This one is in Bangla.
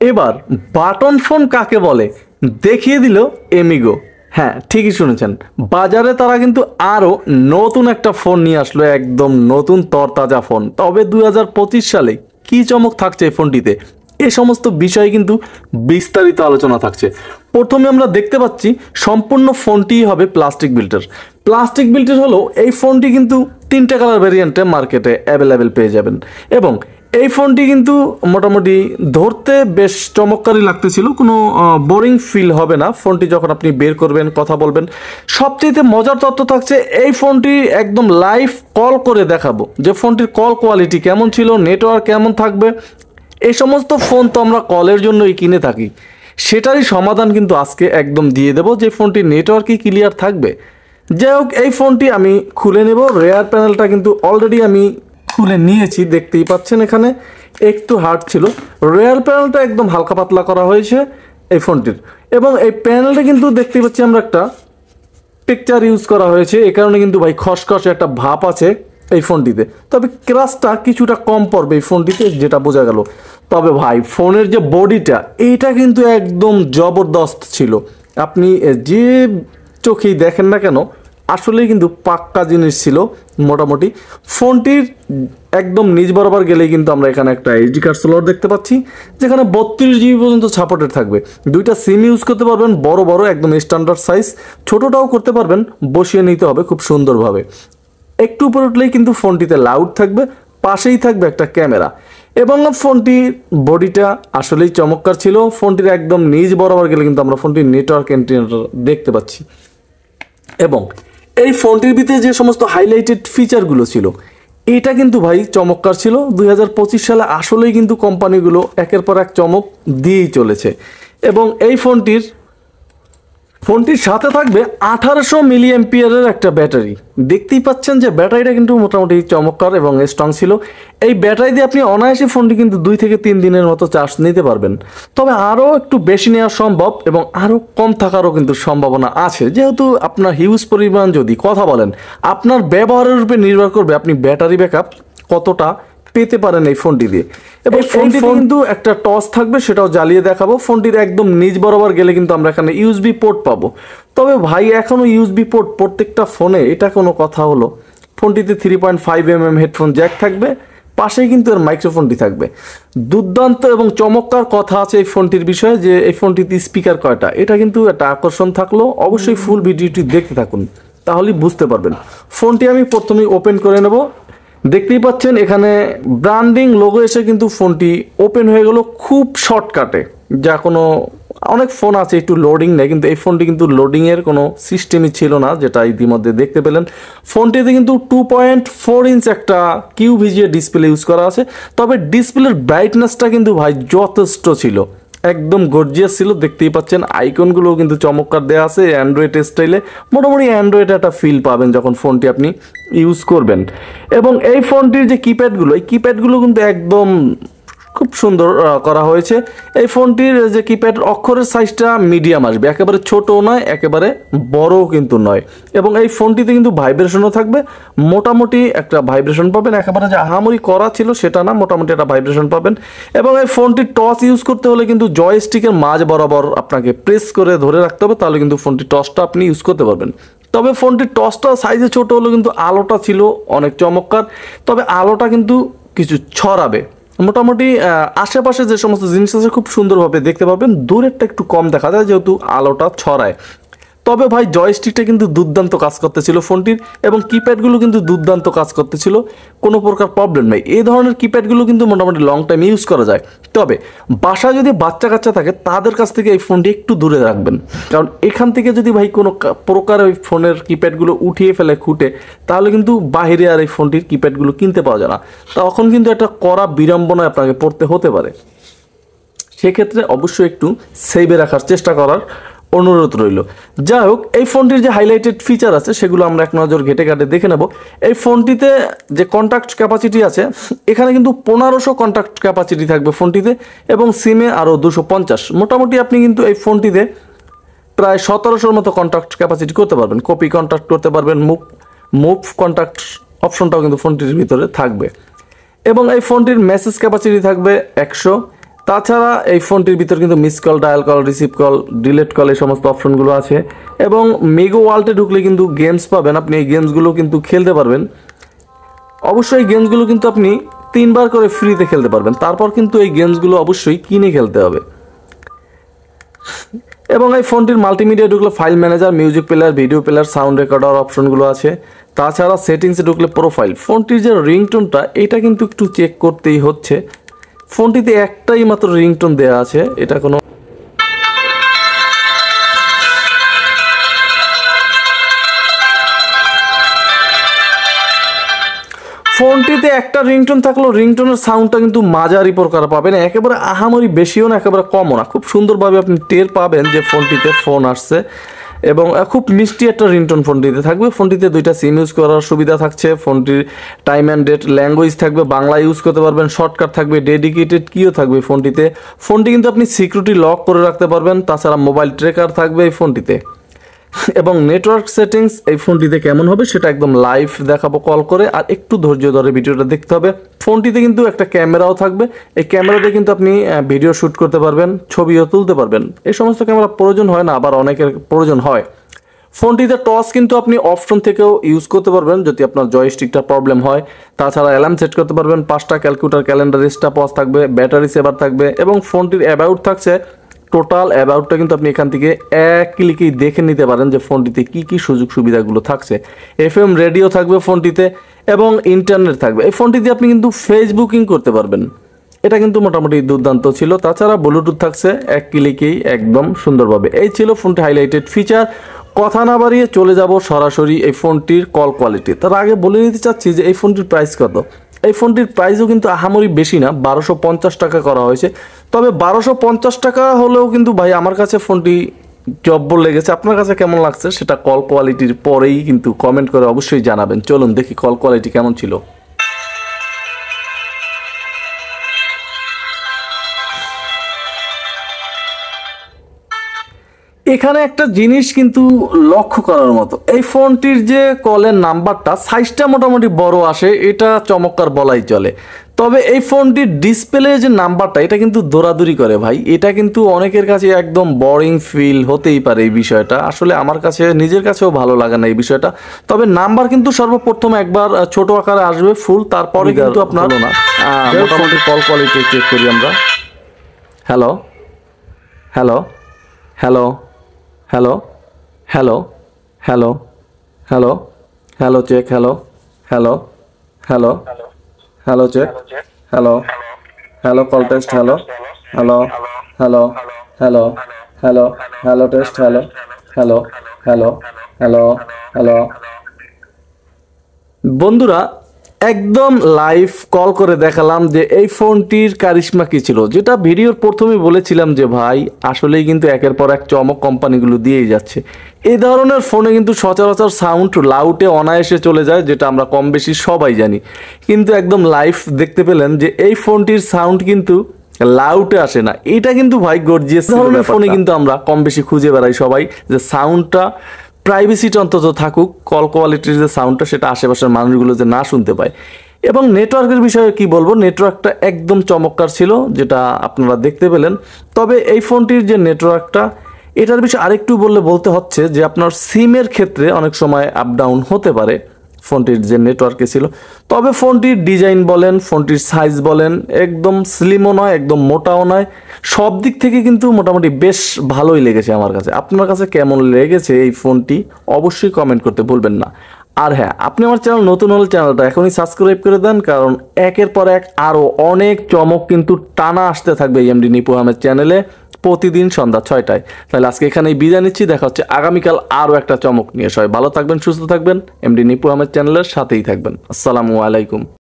এবার বাটন ফোন কাকে বলে দেখিয়ে দিল এমিগো। হ্যাঁ, ঠিকই শুনেছেন, বাজারে তারা কিন্তু আরও নতুন একটা ফোন নিয়ে আসলো, একদম নতুন তরতাজা ফোন। তবে 2025 সালে কী চমক থাকছে এই ফোনটিতে, এ সমস্ত বিষয়ে কিন্তু বিস্তারিত আলোচনা থাকছে। প্রথমে আমরা দেখতে পাচ্ছি সম্পূর্ণ ফোনটি হবে প্লাস্টিক বিল্টের। প্লাস্টিক বিল্টের হলো এই ফোনটি কিন্তু 3টে কালার ভ্যারিয়েন্টে মার্কেটে অ্যাভেলেবেল পেয়ে যাবেন। এবং এই ফোনটি কিন্তু মোটামুটি ধরতে বেশ চমৎকারই লাগতেছিল, কোনো বোরিং ফিল হবে না ফোনটি যখন আপনি বের করবেন, কথা বলবেন। সবচেয়ে মজার তথ্য থাকছে এই ফোনটি একদম লাইভ কল করে দেখাবো যে ফোনটির কল কোয়ালিটি কেমন ছিল, নেটওয়ার্ক কেমন থাকবে। এই সমস্ত ফোন তো আমরা কলের জন্যই কিনে থাকি, সেটারই সমাধান কিন্তু আজকে একদম দিয়ে দেবো যে ফোনটির নেটওয়ার্কই ক্লিয়ার থাকবে। যাই হোক, এই ফোনটি আমি খুলে নেব। রেয়ার প্যানেলটা কিন্তু অলরেডি আমি খুলে নিয়েছি, দেখতেই পাচ্ছেন এখানে একটু হার্ড ছিল। রেয়ার প্যানেলটা একদম হালকা পাতলা করা হয়েছে এই ফোনটির। এবং এই প্যানেলটা কিন্তু দেখতেই পাচ্ছি আমরা একটা পিকচার ইউজ করা হয়েছে, এই কারণে কিন্তু ভাই খসখসে একটা ভাব আছে এই ফোনটিতে। তবে ক্রাশটা কিছুটা কম পড়বে এই ফোনটিতে, যেটা বোঝা গেল। তবে ভাই ফোনের যে বডিটা, এইটা কিন্তু একদম জবরদস্ত ছিল। আপনি যে চোখেই দেখেন না কেন, আসলেই কিন্তু পাক্কা জিনিস ছিল মোটামুটি। ফোনটির একদম নিচ বরাবর গেলেই কিন্তু আমরা এখানে একটা এইচডি কার্ড স্লট দেখতে পাচ্ছি, যেখানে 32 জিবি পর্যন্ত সাপোর্টেড থাকবে। 2টা সিম ইউজ করতে পারবেন, বড় বড় একদম স্ট্যান্ডার্ড সাইজ, ছোটোটাও করতে পারবেন, বসিয়ে নিতে হবে খুব সুন্দরভাবে। একটু উপরে উঠলেই কিন্তু ফোনটিতে লাউড থাকবে, পাশেই থাকবে একটা ক্যামেরা। এবং ফোনটির বডিটা আসলেই চমৎকার ছিল। ফোনটির একদম নিচ বরাবর গেলে কিন্তু আমরা ফোনটির নেটওয়ার্ক এন্টিনাটা দেখতে পাচ্ছি। এবং এই ফোনটির ভিতরে যে সমস্ত হাইলাইটেড ফিচারগুলো ছিল, এটা কিন্তু ভাই চমৎকার ছিল। 2025 সালে আসলেই কিন্তু কোম্পানিগুলো একের পর এক চমক দিয়েই চলেছে। এবং এই ফোনটির সাথে থাকবে 1800 মিলি অ্যাম্পিয়ারের একটা ব্যাটারি। দেখতেই পাচ্ছেন যে ব্যাটারিটা কিন্তু মোটামুটি চমৎকার এবং স্ট্রং ছিল। এই ব্যাটারি দিয়ে আপনি অনায়াসে ফোনটি কিন্তু 2 থেকে 3 দিনের মতো চার্জ নিতে পারবেন। তবে আরও একটু বেশি নেওয়া সম্ভব এবং আরও কম থাকারও কিন্তু সম্ভাবনা আছে, যেহেতু আপনার হিউজ পরিমাণ যদি কথা বলেন, আপনার ব্যবহারের উপরে নির্ভর করবে আপনি ব্যাটারি ব্যাকআপ কতটা পেতে পারেন এই ফোনটি দিয়ে। এবং ফোনটি কিন্তু একটা টর্চ থাকবে, সেটাও জ্বালিয়ে দেখাবো। ফোনটির একদম নিচ বরাবর গেলে কিন্তু আমরা এখানে ইউএসবি পোর্ট পাবো। তবে ভাই এখনও ইউএসবি পোর্ট প্রত্যেকটা ফোনে, এটা কোনো কথা হলো? ফোনটিতে 3.5mm হেডফোন জ্যাক থাকবে, পাশেই কিন্তু এর মাইক্রোফোনটি থাকবে। দুর্দান্ত এবং চমৎকার কথা আছে এই ফোনটির বিষয়ে, যে এই ফোনটিতে স্পিকার কয়টা, এটা কিন্তু একটা আকর্ষণ থাকলো। অবশ্যই ফুল ভিডিওটি দেখতে থাকুন, তাহলেই বুঝতে পারবেন। ফোনটি আমি প্রথমেই ওপেন করে নেব। দেখতেই পাচ্ছেন এখানে ব্র্যান্ডিং লোগো এসে কিন্তু ফোনটি ওপেন হয়ে গেল খুব শর্টকাটে। যা কোনো অনেক ফোন আছে একটু লোডিং নেই, কিন্তু এই ফোনটি কিন্তু লোডিংয়ের কোনো সিস্টেমই ছিল না, যেটা ইতিমধ্যে দেখতে পেলেন। ফোনটিতে কিন্তু 2.4 ইঞ্চ একটা কিউভিজিএ ডিসপ্লে ইউজ করা আছে। তবে ডিসপ্লের ব্রাইটনেসটা কিন্তু ভাই যথেষ্ট ছিল, একদম গর্জিয়াস ছিল। দেখতেই পাচ্ছেন আইকনগুলোও কিন্তু চমৎকার দেওয়া আছে অ্যান্ড্রয়েড স্টাইলে। মোটামুটি অ্যান্ড্রয়েড একটা ফিল পাবেন যখন ফোনটি আপনি ইউজ করবেন। এবং এই ফোনটির যে কিপ্যাডগুলো, এই কিপ্যাডগুলো কিন্তু একদম খুব সুন্দর করা হয়েছে। এই ফোনটির যে কিপ্যাড অক্ষরের সাইজটা মিডিয়াম আসবে, একেবারে ছোটও নয়, একেবারে বড়ও কিন্তু নয়। এবং এই ফোনটিতে কিন্তু ভাইব্রেশনও থাকবে, মোটামুটি একটা ভাইব্রেশন পাবেন। একেবারে যে আহামরি করা ছিল সেটা না, মোটামুটি একটা ভাইব্রেশন পাবেন। এবং এই ফোনটির টস ইউজ করতে হলে কিন্তু জয়স্টিকের মাঝ বরাবর আপনাকে প্রেস করে ধরে রাখতে হবে, তাহলে কিন্তু ফোনটির টসটা আপনি ইউজ করতে পারবেন। তবে ফোনটির টসটা সাইজে ছোট হলেও কিন্তু আলোটা ছিল অনেক চমৎকার। তবে আলোটা কিন্তু কিছু ছড়াবে, মোটামুটি আশেপাশে যে সমস্ত জিনিস আছে খুব সুন্দরভাবে দেখতে পাবেন। দূরেরটা একটু কম দেখা যায় যেহেতু আলোটা ছড়ায়। তবে ভাই জয়স্টিকটা কিন্তু দুর্দান্ত কাজ করতেছিল ফোনটির, এবং কিপ্যাডগুলো কিন্তু দুর্দান্ত কাজ করতেছিল, কোনো প্রকার প্রবলেম নেই। এই ধরনের কিপ্যাডগুলো কিন্তু মোটামুটি লং টাইম ইউজ করা যায়। তবে বাসায় যদি বাচ্চা কাচ্চা থাকে তাদের কাছ থেকে এই ফোনটি একটু দূরে রাখবেন, কারণ এখান থেকে যদি ভাই কোনো প্রকার ওই ফোনের কিপ্যাডগুলো উঠিয়ে ফেলে খুঁটে, তাহলে কিন্তু বাইরে আর এই ফোনটির কিপ্যাডগুলো কিনতে পাওয়া যায় না। তখন কিন্তু একটা কড়া বিড়ম্বনায় আপনাকে পড়তে হতে পারে। সেক্ষেত্রে অবশ্যই একটু সেভে রাখার চেষ্টা করার অনুরোধ রইল। যাই হোক, এই ফোনটির যে হাইলাইটেড ফিচার আছে সেগুলো আমরা এক নজর ঘেটে ঘাটে দেখে নেব। এই ফোনটিতে যে কন্ট্যাক্ট ক্যাপাসিটি আছে, এখানে কিন্তু 1500 কন্ট্যাক্ট ক্যাপাসিটি থাকবে ফোনটিতে, এবং সিমে আরও 250। মোটামুটি আপনি কিন্তু এই ফোনটিতে প্রায় 1700 মতো কন্ট্যাক্ট ক্যাপাসিটি করতে পারবেন। কপি কন্ট্যাক্ট করতে পারবেন, মুভ কন্ট্যাক্ট অপশনটাও কিন্তু ফোনটির ভিতরে থাকবে। এবং এই ফোনটির মেসেজ ক্যাপাসিটি থাকবে 100, তাছাড়া এই ফোনটির ভিতর কিন্তু miss call, dial call, receive call, delete call এই সমস্ত অপশনগুলো আছে এবং মেগো ওয়ার্ল্ডে ঢুকলে কিন্তু গেমস পাবেন, আপনি এই গেমসগুলো কিন্তু খেলতে পারবেন। অবশ্যই এই গেমসগুলো কিন্তু আপনি 3বার করে ফ্রিতে খেলতে পারবেন, তারপর কিন্তু এই গেমসগুলো অবশ্যই কিনে খেলতে হবে। এবং এই ফোনটির মাল্টিমিডিয়া ঢুকলে file manager, music player, video player, sound recorder অপশনগুলো আছে। তাছাড়া সেটিংসে ঢুকলে প্রোফাইল, ফোনটির যে রিংটোনটা এটা কিন্তু একটু চেক করতেই হচ্ছে। ফোনটিতে একটাই মাত্র রিংটোন দেওয়া আছে, এটা কোনো ফোনটিতে একটা রিংটোন থাকলেও রিংটোনের সাউন্ডটা কিন্তু মাঝারি প্রকার পাবেন, একেবারে আহামরি বেশিও না, একেবারে কমও না, খুব সুন্দরভাবে আপনি টের পাবেন যে ফোনটিতে ফোন আসছে এবং খুব মিষ্টি একটা রিংটোন ফোনটিতে থাকবে। ফোনটিতে 2টা সিম ইউজ করার সুবিধা থাকছে, ফোনটির টাইম অ্যান্ড ডেট ল্যাঙ্গুয়েজ থাকবে, বাংলা ইউজ করতে পারবেন, শর্টকাট থাকবে, ডেডিকেটেড কিও থাকবে ফোনটিতে। ফোনটি কিন্তু আপনি সিকিউরিটি লক করে রাখতে পারবেন, তাছাড়া মোবাইল ট্র্যাকার থাকবে এই ফোনটিতে। এবং নেটওয়ার্ক সেটিংস এই ফোনটিতে কেমন হবে সেটা একদম লাইভ দেখাবো কল করে, আর একটু ধৈর্য ধরে ভিডিওটা দেখতে হবে। ফোনটিতে কিন্তু একটা ক্যামেরাও থাকবে, এই ক্যামেরাতে কিন্তু আপনি ভিডিও শ্যুট করতে পারবেন, ছবিও তুলতে পারবেন। এই সমস্ত ক্যামেরা প্রয়োজন হয় না, আবার অনেকের প্রয়োজন হয়। ফোনটিতে টস কিন্তু আপনি অপশন থেকেও ইউজ করতে পারবেন যদি আপনার জয়স্টিকটা প্রবলেম হয়। তাছাড়া অ্যালার্ম সেট করতে পারবেন, 5টা ক্যালকুলেটর, ক্যালেন্ডার, স্টপওয়াচ থাকবে, ব্যাটারি সেভার থাকবে এবং ফোনটির অ্যাবাউট থাকছে। টোটাল অ্যাবাউটটা কিন্তু আপনি এখান থেকে এক ক্লিকেই দেখে নিতে পারেন যে ফোনটিতে কি কি সুযোগ সুবিধাগুলো থাকছে। FM রেডিও থাকবে ফোনটিতে এবং ইন্টারনেট থাকবে। এই ফোনটিতে আপনি কিন্তু ফেসবুকিং করতে পারবেন, এটা কিন্তু মোটামুটি দুর্দান্ত ছিল। তাছাড়া ব্লুটুথ থাকছে এক ক্লিকেই একদম সুন্দরভাবে। এই ছিল ফোনটি হাইলাইটেড ফিচার। কথা না বাড়িয়ে চলে যাব সরাসরি এই ফোনটির কল কোয়ালিটি। তার আগে বলে নিতে চাচ্ছি যে এই ফোনটির প্রাইস কত। এই ফোনটির প্রাইসও কিন্তু আহামরি বেশি না, 1250 টাকা করা হয়েছে। তবে 1250 টাকা হলেও কিন্তু ভাই আমার কাছে ফোনটি জব্বর লেগেছে। আপনার কাছে কেমন লাগছে সেটা কল কোয়ালিটির পরেই কিন্তু কমেন্ট করে অবশ্যই জানাবেন। চলুন দেখি কল কোয়ালিটি কেমন ছিল। এখানে একটা জিনিস কিন্তু লক্ষ্য করার মতো, এই ফোনটির যে কলের নাম্বারটা সাইজটা মোটামুটি বড় আসে, এটা চমৎকার বলাই চলে। তবে এই ফোনটির ডিসপ্লে যে নাম্বারটা এটা কিন্তু দৌড়াদৌড়ি করে ভাই, এটা কিন্তু অনেকের কাছে একদম বোরিং ফিল হতেই পারে। এই বিষয়টা আসলে আমার কাছে নিজের কাছেও ভালো লাগে না এই বিষয়টা। তবে নাম্বার কিন্তু সর্বপ্রথম একবার ছোট আকারে আসবে ফুল, তারপরে কিন্তু আপনার না মোটামুটি কল কোয়ালিটি চেক করি আমরা। Hello hello hello hello hello hello hello hello check, hello hello hello hello check, hello hello call test, hello hello hello hello hello hello test, hello hello hello hello hello. বন্ধুরা একদম লাইভ কল করে দেখালাম যে এই ফোনটির কারিশমা কী ছিল, যেটা ভিডিওর প্রথমে বলেছিলাম যে ভাই আসলেই কিন্তু একের পর এক চমক কোম্পানিগুলো দিয়েই যাচ্ছে। এই ধরনের ফোনে কিন্তু সচরাচর সাউন্ড লাউটে অনায়াসে চলে যায়, যেটা আমরা কম বেশি সবাই জানি। কিন্তু একদম লাইভ দেখতে পেলেন যে এই ফোনটির সাউন্ড কিন্তু লাউটে আসে না, এটা কিন্তু ভাই গর্জিয়াস ধরনের ফোনে কিন্তু আমরা কম বেশি খুঁজে বেড়াই সবাই যে সাউন্ডটা প্রাইভেসিটা অন্তত থাকুক, কল কোয়ালিটির যে সাউন্ডটা সেটা আশেপাশের মানুষগুলো যে না শুনতে পায়। এবং নেটওয়ার্কের বিষয়ে কি বলবো, নেটওয়ার্কটা একদম চমৎকার ছিল যেটা আপনারা দেখতে পেলেন। তবে এই ফোনটির যে নেটওয়ার্কটা এটার বিষয়ে আরেকটু বলতে হচ্ছে যে আপনার সিমের ক্ষেত্রে অনেক সময় আপ ডাউন হতে পারে ফোনটির যে নেটওয়ার্কে ছিল। তবে ফোনটির ডিজাইন বলেন, ফোনটির সাইজ বলেন, একদম স্লিমও নয় একদম মোটাও নয়, সব দিক থেকে কিন্তু মোটামুটি বেশ ভালোই লেগেছে আমার কাছে। আপনার কাছে কেমন লেগেছে এই ফোনটি অবশ্যই কমেন্ট করতে ভুলবেন না। আর হ্যাঁ, আপনি আমার চ্যানেল নতুন হলে চ্যানেলটা এখনই সাবস্ক্রাইব করে দেন, কারণ একের পর এক আরও অনেক চমক কিন্তু টানা আসতে থাকবে এমডি নিপু আহমেদ চ্যানেলে প্রতিদিন সন্ধ্যা 6টায়। তাহলে আজকে এখানেই বিদায় নিচ্ছি, দেখা হচ্ছে আগামীকাল আরও একটা চমক নিয়ে। সবাই ভালো থাকবেন, সুস্থ থাকবেন, এমডি নিপু আহমেদ চ্যানেলের সাথেই থাকবেন। আসসালামু আলাইকুম।